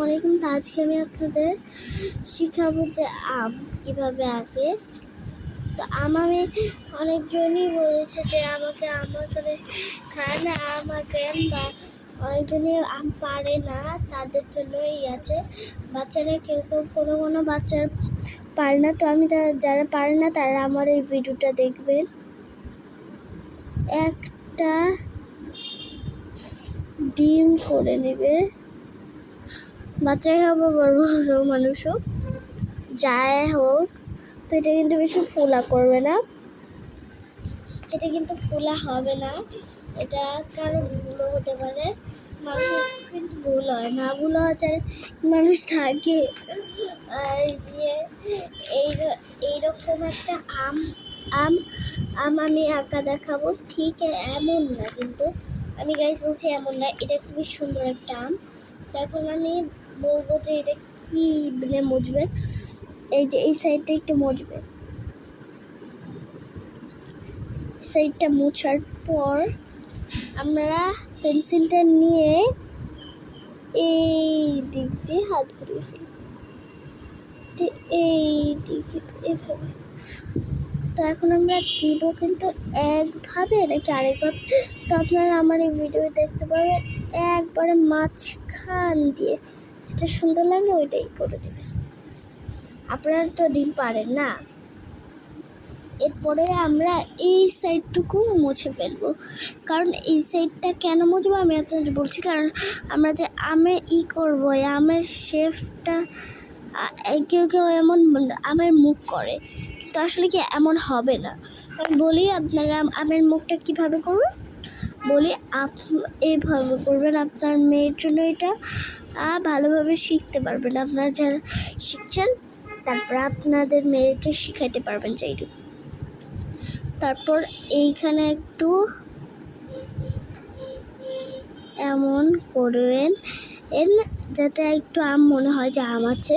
আলাইকুম। তো আজকে আমি আপনাদের শিখাবো যে আম কীভাবে আঁকে। তো আমি অনেকজনই বলেছে যে আমাকে করে খায় না আম আঁকেন, বা অনেকজনই আম পারে না, তাদের জন্যই আছে। বাচ্চারা কেউ কোনো বাচ্চার পারে না, তো আমি যারা পারে না তারা আমার এই ভিডিওটা দেখবেন। একটা ডিম করে নেবে, বাচ্চাই হোক বা বড় মানুষ হোক, যাই হোক। তো এটা কিন্তু বেশি ফোলা করবে না, এটা কিন্তু ফোলা হবে না। এটা কারো ভুলও হতে পারে, মানুষের কিন্তু ভুল হয় না, ভুল হওয়ার মানুষ থাকে। এইরকম একটা আম আম আম আমি আঁকা দেখাবো, ঠিক এমন না, কিন্তু আমি গাইস বলছি এমন না, এটা খুবই সুন্দর একটা আম। তো এখন আমি বলবো যে এটা কি মুছবেন। এই যে এই সাইডটা একটু মুছবেন, সাইডটা মোছার পর আমরা পেন্সিলটা নিয়ে এই দিক দিয়ে হাত ঘুরিয়ে ফেলি, এই দিকে এভাবে। তো এখন আমরা দিব কিন্তু একভাবে নাকি আরেকভাবে, তো আপনারা আমার এই ভিডিও দেখতে পাবেন একবারে মাঝখান দিয়ে, যেটা সুন্দর লাগে ওইটাই করে দেবেন। আপনারা তো ডিম পারেন না। এরপরে আমরা এই সাইডটুকু মুছে ফেলবো, কারণ এই সাইডটা কেন মুছবো আমি আপনাদের বলছি। কারণ আমরা যে করবো, আমের শেপটা কেউ এমন আমের মুখ করে, কিন্তু আসলে কি এমন হবে না। আমি বলি আপনারা আমের মুখটা কিভাবে করবেন, বলি এইভাবে করবেন। আপনার মেয়ের জন্য এটা ভালোভাবে শিখতে পারবেন, আপনারা যারা শিখছেন তারপর আপনাদের মেয়েকে শিখাইতে পারবেন চাইলে। তারপর এইখানে একটু এমন করবেন যাতে একটু আম মনে হয় যে আম আছে,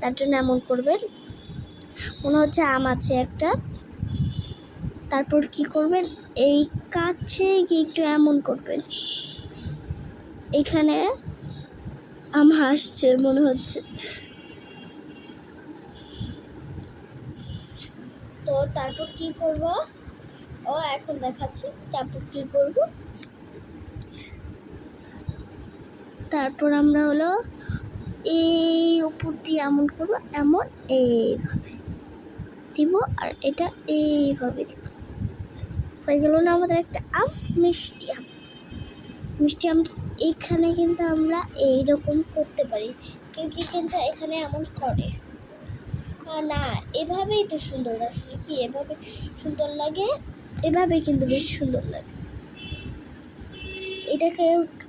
তার জন্য এমন করবেন, মনে হচ্ছে আম আছে একটা। তারপর কি করবেন, এই কাছে গিয়ে একটু এমন করবেন, এখানে আম আসছে মনে হচ্ছে। তো তারপর কি করব, এখন দেখাচ্ছি। তারপর কি করব, তারপর আমরা হলো এই উপর দিয়ে এমন করবো, এমন এইভাবে দিব, আর এটা এইভাবে দিব। হয়ে গেল না আমাদের একটা আম, মিষ্টি আম। মিষ্টি আম এইখানে কিন্তু আমরা এইরকম করতে পারি, কেউ কিন্তু এখানে এমন করে না। এভাবেই তো সুন্দর লাগে, কি এভাবে সুন্দর লাগে, এভাবেই কিন্তু বেশ সুন্দর লাগে। এটাকে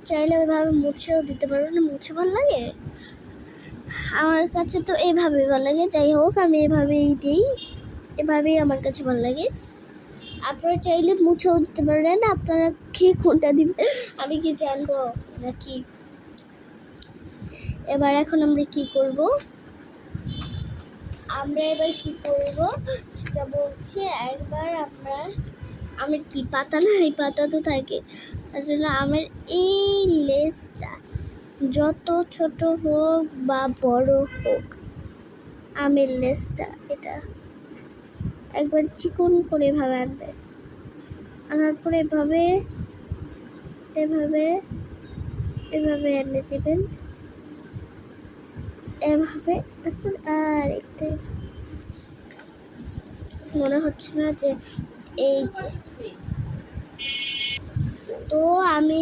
চাইলে এভাবে মুছেও দিতে পারবো না, মুছে ভালো লাগে, আমার কাছে তো এভাবে ভালো লাগে। যাই হোক, আমি এভাবেই দিই, এভাবেই আমার কাছে ভালো লাগে। আপনারা চাইলে মুছেও দিতে পারেন, আপনারা কি কোনটা দিবেন আমি কি জানবো নাকি। এবার এখন আমরা কি করব, সেটা বলছি। একবার আমরা আমের কি পাতা না, এই পাতা তো থাকে, তার জন্য আমের এই লেজটা যত ছোট হোক বা বড় হোক, আমের লেজটা এটা একবার চিকন করে এভাবে আনবে, আনার পরে এভাবে এভাবে এনে দেবেন, এভাবে। তারপর আর একটা মনে হচ্ছে না যে এই যে, তো আমি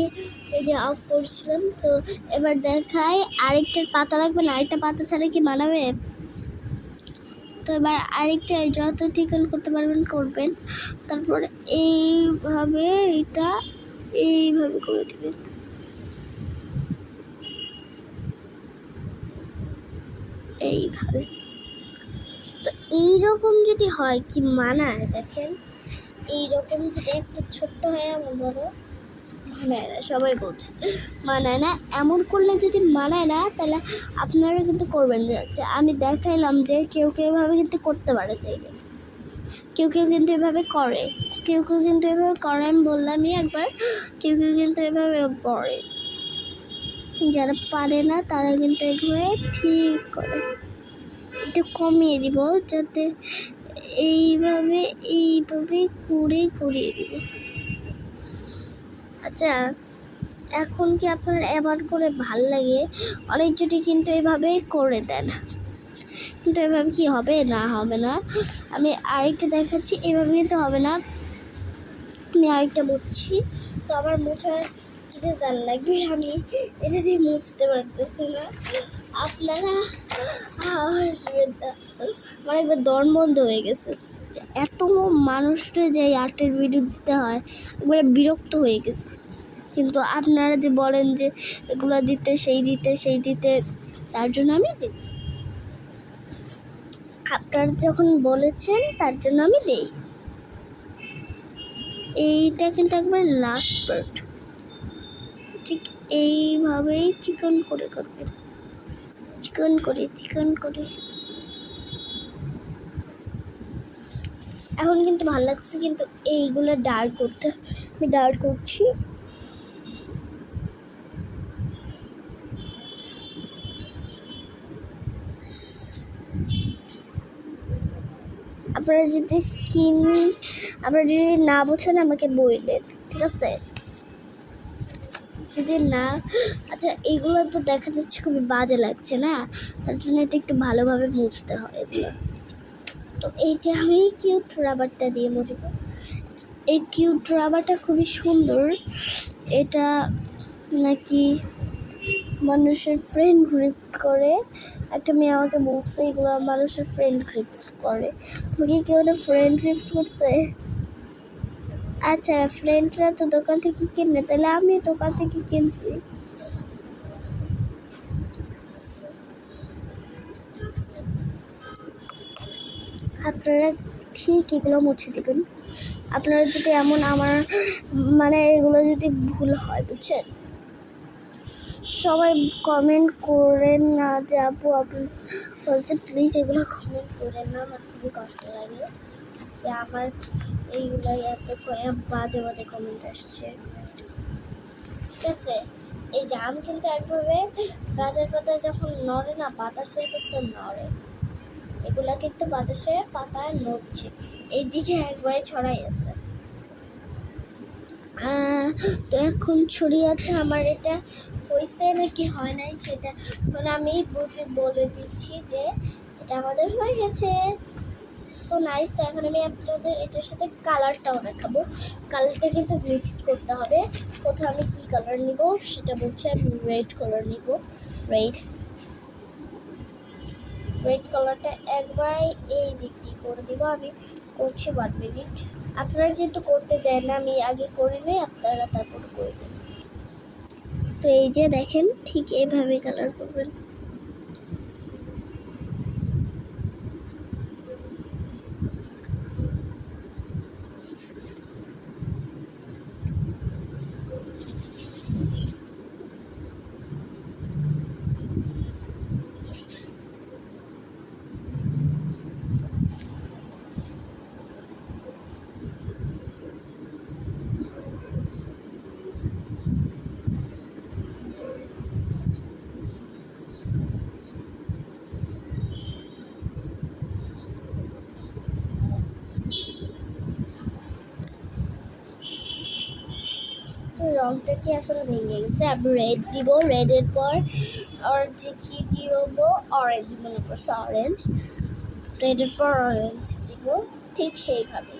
এই যে অফ করছিলাম। তো এবার দেখাই, আরেকটার পাতা লাগবে না, আরেকটা পাতা ছাড়া কি বানাবে। তো এবার আরেকটা যত চিকন করতে পারবেন করবেন, তারপর এইভাবে এটা এইভাবে করে দিবেন, এইভাবে। তো এইরকম যদি হয় কি মানায়, দেখেন এইরকম যদি একটা ছোট্ট হয় এমন বড়, মানায় না, সবাই বলছে মানায় না। এমন করলে যদি মানায় না, তাহলে আপনারা কিন্তু করবেন। যে আমি দেখাইলাম যে কেউ এভাবে কিন্তু করতে পারে, চাইলে কেউ কিন্তু এভাবে করে, কেউ কিন্তু এভাবে করে, আমি বললামই একবার, কেউ কিন্তু এভাবে পড়ে। যারা পারে না তারা কিন্তু এগুলো ঠিক করে। একটু কমিয়ে দিব যাতে এইভাবে করিয়ে দিব। আচ্ছা, এখন কি আপনার এবার করে ভাল লাগে? অনেকজনই কিন্তু এভাবে করে দেন, কিন্তু এভাবে কি হবে? না, হবে না। আমি আরেকটা দেখাচ্ছি, এভাবে কিন্তু হবে না। আমি আরেকটা মুছছি, তো আমার মোছার কিতে জাল লাগবে, আমি এটা দিয়ে মুছতে পারতেছি না। আপনারা হাসবেন না, আমার একবার দম বন্ধ হয়ে গেছে। এত মানুষরা যে আর্টের ভিডিও দিতে হয়, একবারে বিরক্ত হয়ে গেছে। কিন্তু আপনারা যে বলেন যে এগুলো দিতে, সেই দিতে, তার জন্য আমি দিই। আপনারা যখন বলেছেন তার জন্য আমি দিই। এইটা কিন্তু একবার লাস্ট পার্ট, ঠিক এইভাবেই চিকন করে করবেন, চিকন করে। এখন কিন্তু ভালো লাগছে, কিন্তু এইগুলো ডার্ক করতে, আমি ডার্ক করছি। আপনারা যদি না বোঝেন আমাকে বললেন, ঠিক আছে? যদি না, আচ্ছা এইগুলো তো দেখা যাচ্ছে খুবই বাজে লাগছে না, তার জন্য এটা একটু ভালোভাবে মুছতে হয় এগুলো। তো এই যে আমি কিউট রাবারটা দিয়ে মুছবো। এই কিউট রাবারটা খুবই সুন্দর, এটা নাকি মানুষের ফ্রেন্ড গিফট করে। একটা মেয়ে আমাকে বলছে এগুলো মানুষের ফ্রেন্ড গিফট করে। তোমাকে কেউ না ফ্রেন্ড গিফট করছে? আচ্ছা, ফ্রেন্ডরা তো দোকান থেকে কিনে, তাহলে আমি দোকান থেকে কিনছি। আপনারা ঠিক এগুলো মুছে দেবেন। আপনারা যদি এমন আমার মানে এগুলো যদি ভুল হয়, বুঝছেন? সবাই কমেন্ট করেন না যে আপু বলছে প্লিজ এগুলো কমেন্ট করেন না, আমার খুবই কষ্ট লাগে যে আমার এইগুলো এত বাজে কমেন্ট আসছে, ঠিক আছে? এই যে আমি কিন্তু একভাবে গাছের পাতা যখন নড়ে না, বাতাসের কিন্তু নড়ে, এগুলা কিন্তু বাতাসে পাতায় নড়ছে, এইদিকে একবারে ছড়াই আছে। তো এখন ছড়িয়ে আছে, আমার এটা হয়েছে নাকি হয় নাই সেটা মানে আমি বলে দিচ্ছি যে এটা আমাদের হয়ে গেছে। So nice. তো এখন আমি আপনাদের এটার সাথে কালারটাও দেখাবো। কালারটা কিন্তু মিক্সড করতে হবে। প্রথমে আমি কী কালার নিব সেটা বলছি, আমি রেড কালার নিব। রেড কালারটা একবার এই দিক দিয়ে করে দিব। আমি করছি 1 মিনিট। আপনারা কিন্তু করতে চান না, আমি আগে করে নিই, আপনারা তারপর করবেন। তো এই যে দেখেন, ঠিক এইভাবে কালার করবেন। রংটা কি আসলে ভেঙে গেছে। আমি রেড দিব, রেডের পর আর যে কি দিব, অরেঞ্জ, মনে করছে অরেঞ্জ, রেডের পর অরেঞ্জ দিব, ঠিক সেইভাবে।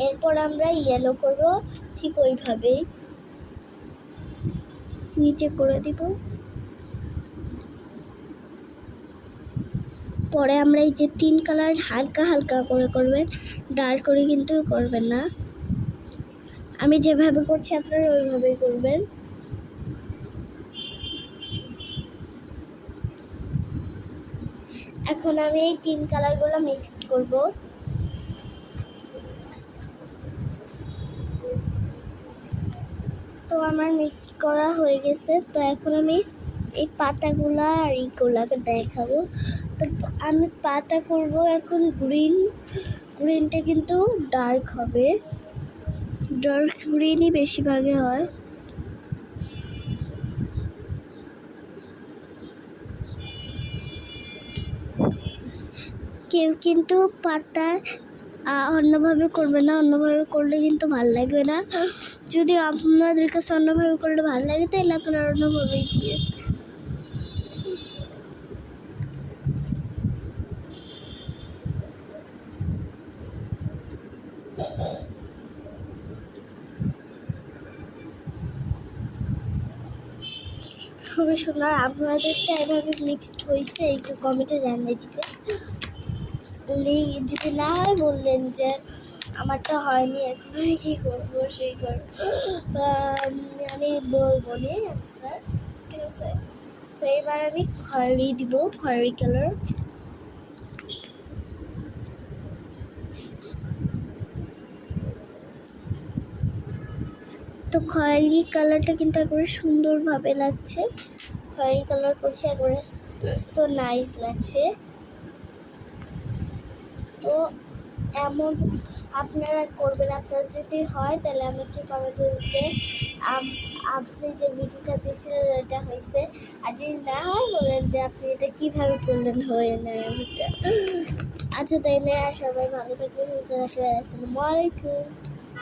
এরপর আমরা ইয়েলো করব, ঠিক ওইভাবেই নিচে করে দিব। পরে আমরা এই যে 3 কালার হালকা হালকা করে করবেন, ডার্ক করে কিন্তু করবেন না। আমি যেভাবে করছি আপনারা ওইভাবেই করবেন। এখন আমি এই 3 কালারগুলো মিক্সড করব। তো আমার মিক্সড করা হয়ে গেছে। তো এখন আমি এই পাতাগুলা আর ইগুলাকে দেখাবো। তো আমি পাতা করব এখন গ্রিন। গ্রিনটা কিন্তু ডার্ক হবে, ডার্ক গ্রিনই বেশিরভাগে হয়। কেউ কিন্তু পাতা অন্যভাবে করবে না, অন্যভাবে করলে কিন্তু ভালো লাগবে না। যদি আপনাদের কাছে অন্যভাবে করলে ভালো লাগে তাহলে আপনারা অন্যভাবেই দিয়ে। খুবই সুন্দর। আপনাদেরটা এভাবে মিক্সড হয়েছে একটু কমেন্টে জানিয়ে দিবে। যদি না হয় বললেন যে আমারটা হয়নি, এখন আমি কী করবো সেই করবো, আমি বলবো নি অ্যান্সার, ঠিক আছে। তো এবার আমি খয়েরি দিব, খয়েরি কালার। তো খয়েরি কালারটা কিন্তু একবারে সুন্দরভাবে লাগছে। খয়েরি কালার করছে একবারে সো নাইস লাগছে। তো এমন আপনারা করবেন। আপনার যদি হয় তাহলে আমাকে কমেন্টে যে আপনি যে ভিডিওটা দিয়েছিলেন এটা হয়েছে, আর যদি না হয় বলেন যে আপনি এটা কীভাবে করলেন হয় না এমনটা। আচ্ছা তাইলে সবাই ভালো থাকবেন, সুস্থ থাকবেন। আসসালামু আলাইকুম।